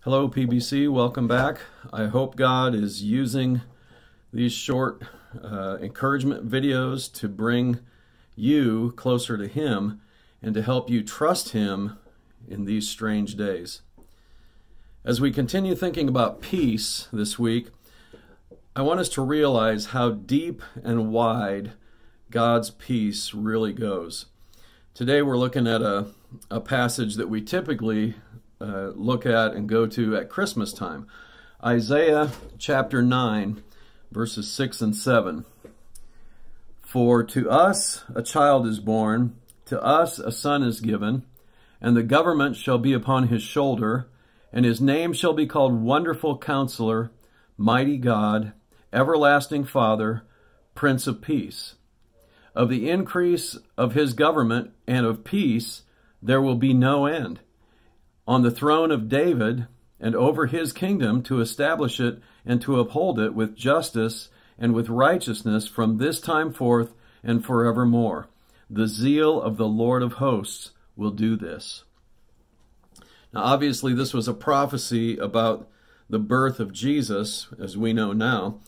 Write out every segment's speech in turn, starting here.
Hello PBC, welcome back. I hope God is using these short encouragement videos to bring you closer to Him and to help you trust Him in these strange days. As we continue thinking about peace this week, I want us to realize how deep and wide God's peace really goes. Today we're looking at a passage that we typically look at and go to at Christmas time. Isaiah chapter 9, verses 6 and 7. For to us a child is born, to us a son is given, and the government shall be upon his shoulder, and his name shall be called Wonderful Counselor, Mighty God, Everlasting Father, Prince of Peace. Of the increase of his government and of peace there will be no end. On the throne of David and over his kingdom, to establish it and to uphold it with justice and with righteousness from this time forth and forevermore. The zeal of the Lord of hosts will do this. Now, obviously, this was a prophecy about the birth of Jesus, as we know now.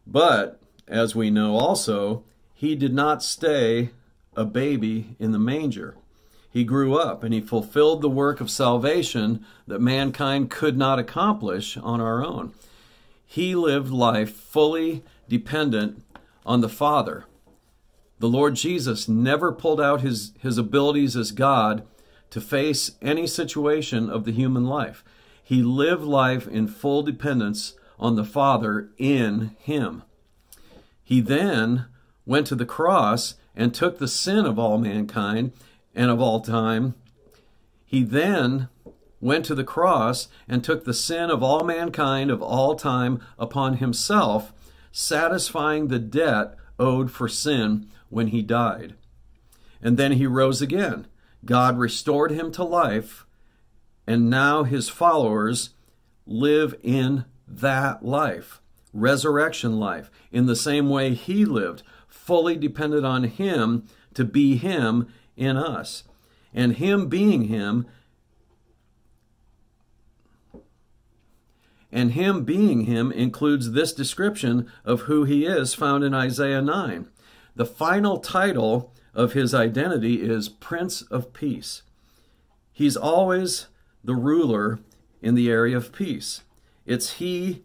But, as we know also, he did not stay a baby in the manger. He grew up and he fulfilled the work of salvation that mankind could not accomplish on our own. He lived life fully dependent on the Father. The Lord Jesus never pulled out his abilities as God to face any situation of the human life. He lived life in full dependence on the Father in Him. He then went to the cross and took the sin of all mankind and of all time. He then went to the cross and took the sin of all mankind of all time upon himself, satisfying the debt owed for sin when he died. And then he rose again. God restored him to life, and now his followers live in that life, resurrection life, in the same way he lived, fully dependent on Him to be Him in us. And Him being Him, includes this description of who He is found in Isaiah 9. The final title of His identity is Prince of Peace. He's always the ruler in the area of peace. It's He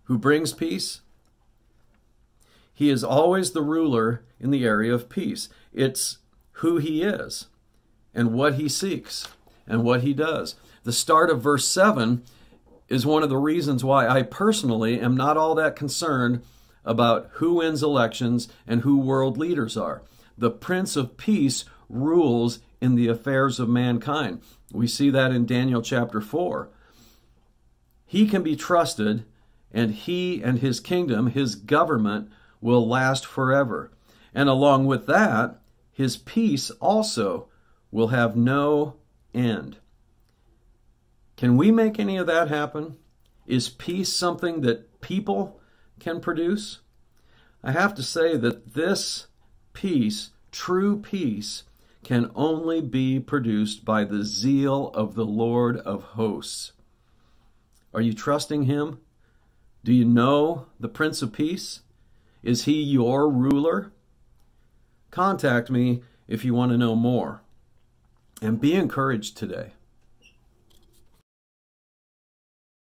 who brings peace. He is always the ruler in the area of peace. It's who He is and what He seeks and what He does. The start of verse 7 is one of the reasons why I personally am not all that concerned about who wins elections and who world leaders are. The Prince of Peace rules in the affairs of mankind. We see that in Daniel chapter 4. He can be trusted, and He and His kingdom, His government, will last forever. And along with that, His peace also will have no end. Can we make any of that happen? Is peace something that people can produce? I have to say that this peace, true peace, can only be produced by the zeal of the Lord of hosts. Are you trusting Him? Do you know the Prince of Peace? Is He your ruler? Contact me if you want to know more. And be encouraged today.